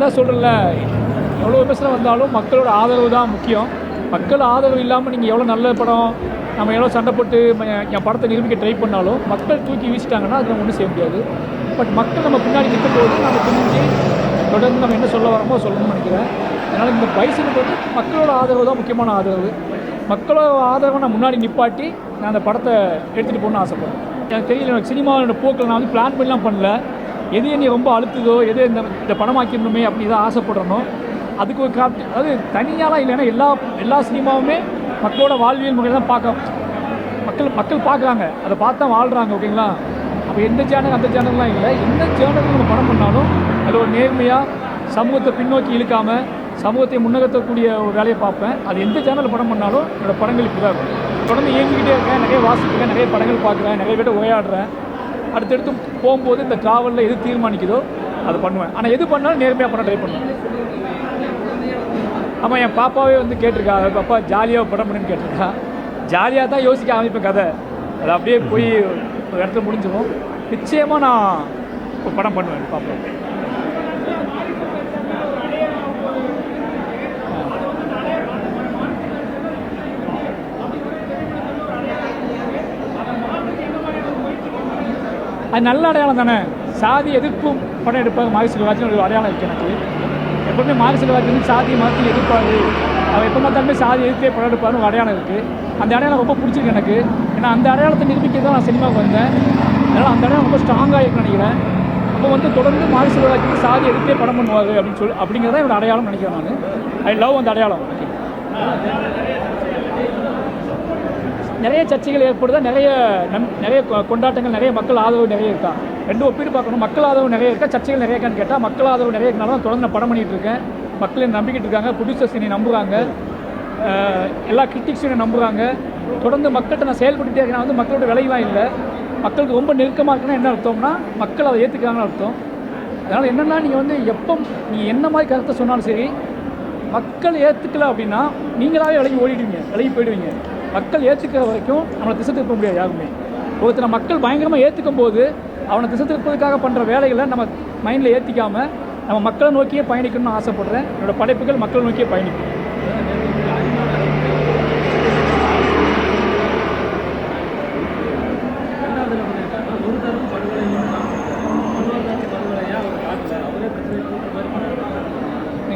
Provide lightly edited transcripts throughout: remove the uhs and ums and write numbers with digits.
அதான் சொல்கிறேன்ல, எவ்வளோ விமர்சனம் வந்தாலும் மக்களோட ஆதரவு தான் முக்கியம். மக்கள் ஆதரவு இல்லாமல் நீங்கள் எவ்வளோ நல்ல படம், நம்ம எவ்வளோ சண்டை போட்டு என் படத்தை நிரூபிக்க ட்ரை பண்ணாலும் மக்கள் தூக்கி வீசிட்டாங்கன்னா அது நம்ம ஒன்றும் செய்ய முடியாது. பட் மக்கள் நம்ம பின்னாடி நிற்கும்போது நம்ம துணிஞ்சு தொடர்ந்து நம்ம என்ன சொல்ல வரோமோ சொல்லணும்னு நினைக்கிறேன். அதனால் இந்த பைசனுக்கு வந்து மக்களோட ஆதரவு தான் முக்கியமான ஆதரவு. மக்களோட ஆதரவை நான் முன்னாடி நிப்பாட்டி நான் அந்த படத்தை எடுத்துகிட்டு போகணுன்னு ஆசைப்படுறேன். எனக்கு தெரியல, எனக்கு சினிமாவோட போக்கில் நான் வந்து பிளான் பண்ணலாம் பண்ணல. எது என்னை ரொம்ப அழுத்துதோ, எது இந்த படமாக்கிடணுமே அப்படி தான் ஆசைப்படுறனோ அதுக்கு ஒரு அதாவது தனியாலாம் இல்லைன்னா எல்லா சினிமாவுமே மக்களோட வாழ்வியல் முறையை தான் மக்கள் பார்க்குறாங்க, அதை பார்த்து தான் வாழ்கிறாங்க. ஓகேங்களா? அப்போ எந்த சேனல் அந்த சேனல்லாம் இல்லை, எந்த சேனலுக்கு நம்ம படம் பண்ணாலும் அதில் ஒரு நேர்மையாக சமூகத்தை பின்னோக்கி இழுக்காமல் சமூகத்தை முன்னகர்த்தக்கூடிய ஒரு வேலையை பார்ப்பேன். அது எந்த சேனலில் படம் பண்ணாலும் என்னோடய படங்கள் இப்படி தான் இருக்கும். தொடர்ந்து இயங்கிக்கிட்டே இருக்கேன், நிறைய வாசிக்கிறேன், நிறைய படங்கள் பார்க்குறேன், நிறைய பேர்ட்ட உரையாடுறேன். அடுத்தடுத்து போகும்போது இந்த ட்ராவலில் எது தீர்மானிக்குதோ அதை பண்ணுவேன். ஆனால் எது பண்ணாலும் நேர்மையாக பண்ண ட்ரை பண்ணுவேன். ஆமாம், என் பாப்பாவே வந்து கேட்டிருக்கா, பாப்பா ஜாலியாக படம் பண்ணுன்னு கேட்டிருக்கா. ஜாலியாக தான் யோசிக்க ஆரம்பிப்பேன் கதை, அது அப்படியே போய் ஒரு இடத்துல முடிஞ்சிடும். நிச்சயமாக நான் இப்போ படம் பண்ணுவேன் பாப்பா. அது நல்ல அடையாளம் தானே. சாதி எதிர்ப்பும் படம் எடுப்பாங்க மாரி செல்வராஜன் ஒரு அடையாளம் இருக்குது எனக்கு. எப்பவுமே மாரி செல்வராஜன் வந்து சாதி மதத்தை எதிர்ப்பாரு, அவர் எப்போ பார்த்தாலுமே சாதி எதிர்த்தே படம் எடுப்பாருன்னு ஒரு அடையாளம் இருக்குது. அந்த அடையாளம் ரொம்ப பிடிச்சிருக்கு எனக்கு. ஏன்னா அந்த அடையாளத்தை நிரூபிக்க தான் நான் சினிமாவுக்கு வந்தேன். அதனால் அந்த அடையாளம் ரொம்ப ஸ்ட்ராங்காக இருக்குன்னு நினைக்கிறேன். அப்போ வந்து தொடர்ந்து மாரி செல்வராஜன் சாதி எதிர்த்தே படம் பண்ணுவார் அப்படிங்கிறத என்னோட அடையாளம் நினைக்கிறேன் நான். ஐ லவ் அந்த அடையாளம். நிறைய சர்ச்சைகள் ஏற்படுதா, நிறைய கொண்டாட்டங்கள், நிறைய மக்கள் ஆதரவு நிறைய இருக்கா. ரெண்டு ஒப்பீடு பார்க்கணும். மக்கள் ஆதரவு நிறைய இருக்கா, சர்ச்சைகள் நிறைய இருக்கான்னு கேட்டால் மக்கள் ஆதரவு நிறைய இருக்கனால தான் தொடர்ந்து நான் படம் பண்ணிகிட்டு இருக்கேன். மக்கள் என்னை நம்பிக்கிட்டு இருக்காங்க, ப்ரொடியூசர்ஸ் என்னை நம்புகிறாங்க, எல்லா கிரிட்டிக்ஸும் என்னை நம்புகிறாங்க. தொடர்ந்து மக்கள்கிட்ட நான் செயல்பட்டுகிட்டே இருக்கேன். வந்து மக்களோட விலையெல்லாம் இல்லை, மக்களுக்கு ரொம்ப நெருக்கமாக இருக்குன்னா என்ன அர்த்தம்னா மக்கள் அதை ஏற்றுக்கிறாங்கன்னு அர்த்தம். அதனால் என்னென்னா நீங்கள் வந்து நீங்கள் என்ன மாதிரி கருத்தை சொன்னாலும் சரி, மக்கள் ஏற்றுக்கல அப்படின்னா நீங்களாவே விலகி போயிடுவீங்க. மக்கள் ஏற்றுக்கிற வரைக்கும் நம்மளை திசை திருப்ப முடியாது யாருமே. ஒருத்தரை மக்கள் பயங்கரமாக ஏற்றுக்கும் போது அவனை திசை திருப்பதுக்காக பண்ணுற வேலைகளை நம்ம மைண்டில் ஏற்றிக்காமல் நம்ம மக்களை நோக்கியே பயணிக்கணும்னு ஆசைப்படுறேன். என்னோடய படைப்புகள் மக்களை நோக்கியே பயணிக்கும்.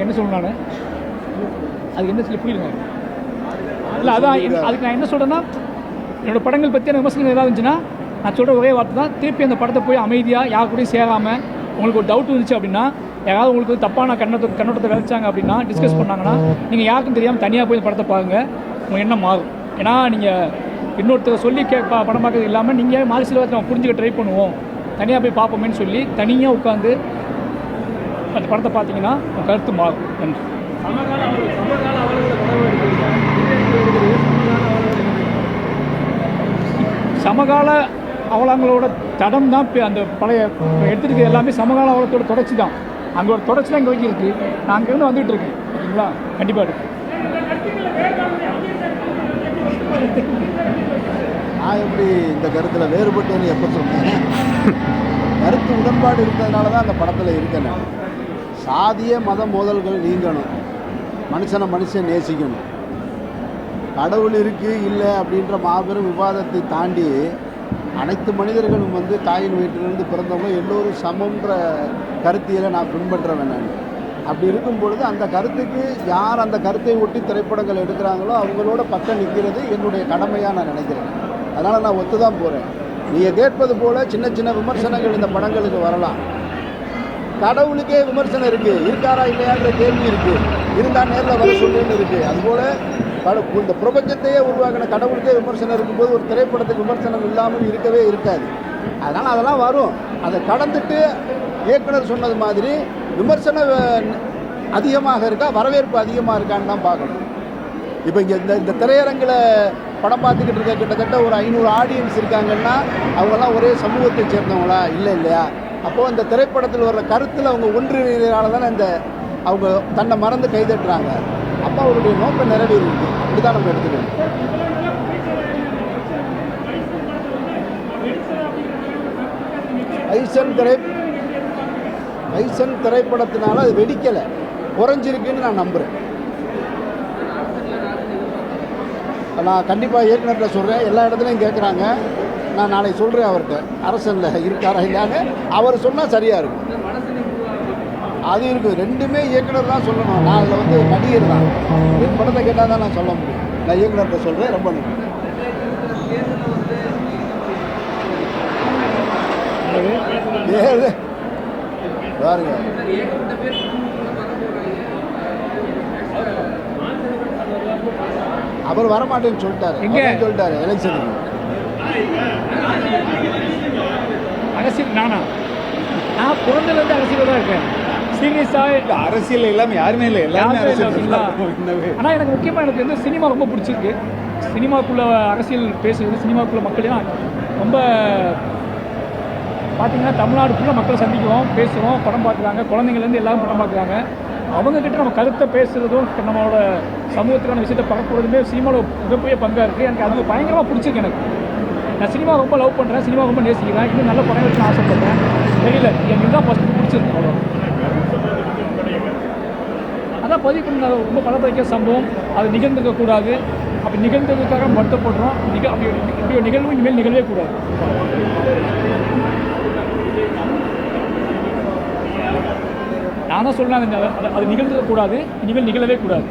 என்ன சொல்லணும் நான் அதுக்கு என்ன சொல்லி புரியுங்க இல்லை, அதான் அதுக்கு நான் என்ன சொல்கிறேன்னா, என்னோடய படங்கள் பற்றியான விமர்சனங்கள் ஏதாவது இருந்துச்சுன்னா நான் சொல்கிற ஒரே வார்த்தை தான், திருப்பி அந்த படத்தை போய் அமைதியாக யார் கூடயும் சேராமல் உங்களுக்கு ஒரு டவுட் இருந்துச்சு அப்படின்னா, யாராவது உங்களுக்கு தப்பான கண்ணோட்டத்தை விளைச்சாங்க அப்படின்னா, டிஸ்கஸ் பண்ணாங்கன்னா நீங்கள் யாருக்கும் தெரியாமல் தனியாக போய் இந்த படத்தை பாருங்கள், உங்கள் எண்ணம் மாறும். ஏன்னா நீங்கள் இன்னொருத்தர் சொல்லி படம் பார்க்கறது இல்லாமல் நீங்கள் மாரி செல்வராஜன் நம்ம புரிஞ்சுக்க ட்ரை பண்ணுவோம், தனியாக போய் பார்ப்போமேன்னு சொல்லி தனியாக உட்காந்து அந்த படத்தை பார்த்தீங்கன்னா உங்கள் கருத்து மாறும். நன்றி. சமகால அவலங்களோட தடம் தான் அந்த பழைய எடுத்துருக்கு. எல்லாமே சமகால அவலத்தோட தொடர்ச்சி தான். அங்கே ஒரு தொடர்ச்சி தான் இங்கே வரைக்கும் இருக்குது. நான் அங்கேருந்து வந்துகிட்டு இருக்கேன். ஓகேங்களா? கண்டிப்பாக இருக்கு. நான் எப்படி இந்த கருத்தில் வேறுபட்டேன்னு எப்போ சொன்னேன்? கருத்து உடன்பாடு இருக்கிறதுனால தான் அந்த படத்தில் இருக்கேன். சாதிய மத மோதல்கள் நீங்கணும், மனுஷன் நேசிக்கணும், கடவுள் இருக்குது இல்லை அப்படின்ற மாபெரும் விவாதத்தை தாண்டி அனைத்து மனிதர்களும் வந்து தாயின் வயிற்றிலிருந்து பிறந்தவங்க எல்லோரும் சமன்ற கருத்தியலை நான் பின்பற்றுவேன். நான் அப்படி இருக்கும் பொழுது அந்த கருத்துக்கு யார் அந்த கருத்தை ஒட்டி திரைப்படங்கள் எடுக்கிறாங்களோ அவங்களோட பக்கம் நிற்கிறது என்னுடைய கடமையாக நான் நினைக்கிறேன். அதனால் நான் ஒத்து தான் போகிறேன். நீங்கள் கேட்பது போல் சின்ன சின்ன விமர்சனங்கள் இந்த படங்களுக்கு வரலாம். கடவுளுக்கே விமர்சனம் இருக்குது, இருக்காரா இல்லையாங்கிற கேள்வி இருக்குது, இருந்தால் நேரில் வர சொல்லுன்னு இருக்குது. அதுபோல் இந்த பிரபஞ்சத்தையே உருவாக்கின கடவுளுக்கே விமர்சனம் இருக்கும்போது ஒரு திரைப்படத்துக்கு விமர்சனம் இல்லாமல் இருக்கவே இருக்காது. அதனால் அதெல்லாம் வரும். அதை கடந்துட்டு இயக்குனர் சொன்னது மாதிரி விமர்சனம் அதிகமாக இருக்கா, வரவேற்பு அதிகமாக இருக்கான்னு தான் பார்க்கணும். இப்போ இங்கே இந்த திரையரங்கில் படம் பார்த்துக்கிட்டு இருக்க கிட்டத்தட்ட ஒரு 500 ஆடியன்ஸ் இருக்காங்கன்னா அவங்கெல்லாம் ஒரே சமூகத்தை சேர்ந்தவங்களா? இல்லையா? அப்போது இந்த திரைப்படத்தில் வர்ற கருத்தில் அவங்க ஒன்றிணைறதுனால தானே அவங்க தன்னை மறந்து கைதட்டுறாங்க. அப்போ அவருடைய நோக்கம் நிறைவேறிருக்கு. அப்படி தான் நம்ம எடுத்துக்கணும். பைசன் திரைப்படத்தினால அது வெடிக்கலை, குறைஞ்சிருக்குன்னு நான் நம்புகிறேன். நான் கண்டிப்பாக இயக்குனர்கிட்ட சொல்கிறேன், எல்லா இடத்துலையும் கேட்குறாங்க, நான் நாளைக்கு சொல்கிறேன் அவர்கிட்ட அரசனில் இருக்காரா இல்லையான்னு. அவர் சொன்னால் சரியாக இருக்கும். அது இருக்குது, ரெண்டுமே இயக்குனர் தான் சொல்லணும். நான் அதில் வந்து நடிகர் தான், என் படத்தை கேட்டால் தான் நான் சொல்ல முடியும். நான் இயக்குனர்கிட்ட சொல்கிறேன். ரொம்ப நன்றி. பாருங்க, அவர் வரமாட்டேன்னு சொல்லிட்டாரு. சொல்லிட்டாரு எலெக்ஷனுக்கு. அரசியல் நான் பிறந்ததுலேருந்து அரசியல் தான் இருக்கேன். சீரியஸாக அரசியல் இல்லாமல் யாருமே இல்லை, எல்லாமே அரசியல். ஆனால் எனக்கு முக்கியமாக எனக்கு வந்து சினிமா ரொம்ப பிடிச்சிருக்கு. சினிமாக்குள்ளே அரசியல் பேசுகிறது, சினிமாக்குள்ளே மக்களையும் ரொம்ப பார்த்திங்கன்னா தமிழ்நாடு ஃபுல்லாக மக்களை சந்திக்கிறோம், பேசுகிறோம், படம் பார்க்குறாங்க, குழந்தைங்கள்லேருந்து எல்லாரும் படம் பார்க்குறாங்க. அவங்கக்கிட்ட நம்ம கருத்தை பேசுகிறதும் நம்மளோட சமூகத்துக்கான விஷயத்தை பரப்புறதுமே சினிமாவில் மிகப்பெரிய பங்காக இருக்குது. எனக்கு அது பயங்கரமாக பிடிச்சிருக்கு. எனக்கு நான் சினிமா ரொம்ப லவ் பண்ணுறேன், சினிமா ரொம்ப நேசிக்கிறேன், இன்னும் நல்ல படம் எடுத்து ஆசைப்படுறேன். தெரியல, எனக்கு தான் ஃபஸ்ட்டு பிடிச்சிருக்கு. அவ்வளோ அதான் பதிவு பண்ண ரொம்ப படத்தை வைக்கிற சம்பவம் அது நிகழ்ந்துக்கக்கூடாது. அப்படி நிகழ்ந்ததுக்காக வருத்தப்படுறோம். அப்படி ஒரு நிகழ்வு இனிமேல் நிகழவே கூடாது. நான் தான் சொல்கிறேன், அது நிகழ்ந்துக்கக்கூடாது, இனிமேல் நிகழவே கூடாது.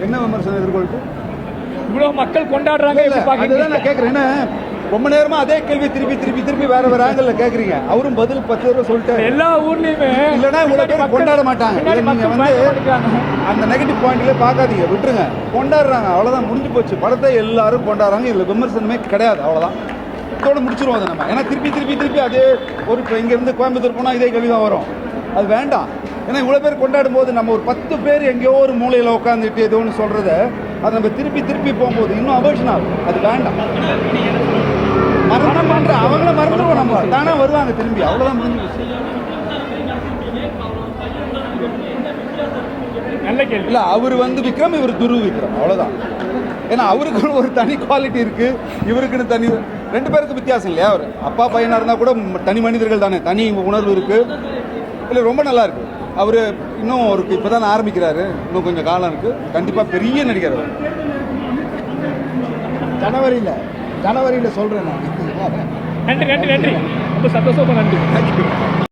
என்ன விமர்சனம் எதிர்கொள்ளும்? இவ்வளோ மக்கள் கொண்டாடுறாங்க. அதுதான் நான் கேட்குறேன். ரொம்ப நேரமா அதே கேள்வி திருப்பி வேற ஆங்கிள் கேட்குறீங்க. அவரும் பதில் 10 தடவை சொல்லிட்டாரு. எல்லா ஊர்லேயுமே இல்லைன்னா இவ்வளோ பேர் கொண்டாட மாட்டாங்க. நீங்கள் வந்து அந்த நெகட்டிவ் பாயிண்ட்லேயே பார்க்காதீங்க, விட்டுருங்க. கொண்டாடுறாங்க, அவ்வளோதான், முடிஞ்சு போச்சு. படத்தை எல்லாரும் கொண்டாடுறாங்க, இதில் விமர்சனமே கிடையாது. அவ்வளோதான், இதோட முடிச்சிருவோம் அதை நம்ம. ஏன்னா திருப்பி அதே ஒரு இப்போ இங்கேருந்து கோயம்புத்தூர் போனால் இதே கேள்வி தான் வரும். அது வேண்டாம். ஏன்னா இவ்வளோ பேர் கொண்டாடும் போது நம்ம ஒரு 10 பேர் எங்கேயோ ஒரு மூலையில் உட்காந்துட்டு ஏதோ ஒன்று சொல்கிறத அதை நம்ம திருப்பி போகும்போது இன்னும் அவர்ஷன் ஆகும். அது வேண்டாம். மரணம் பண்ணுற அவங்கள மறந்துடுவோம், நம்ம தானே வருவாங்க திரும்பி. அவ்வளோதான், முடிஞ்சு போச்சு. நல்ல கேள்வி. இல்லை, அவர் வந்து விக்ரம், இவர் துரு விக்ரம், அவ்வளோதான். ஏன்னா அவருக்கு ஒரு தனி குவாலிட்டி இருக்குது, இவருக்குன்னு தனி. 2 பேருக்கு வித்தியாசம் இல்லையா? அவர் அப்பா பையனாக இருந்தால் கூட தனி மனிதர்கள் தானே, தனி உணர்வு இருக்குது. இல்லை, ரொம்ப நல்லா இருக்கு. அவர் இன்னும் அவருக்கு இப்போ தான் ஆரம்பிக்கிறாரு, இன்னும் கொஞ்சம் காலம் இருக்குது. கண்டிப்பாக பெரிய நடிகர். ஜனவரியில் சொல்கிறேன் நான். நன்றி ரொம்ப சந்தோஷமா நன்றி.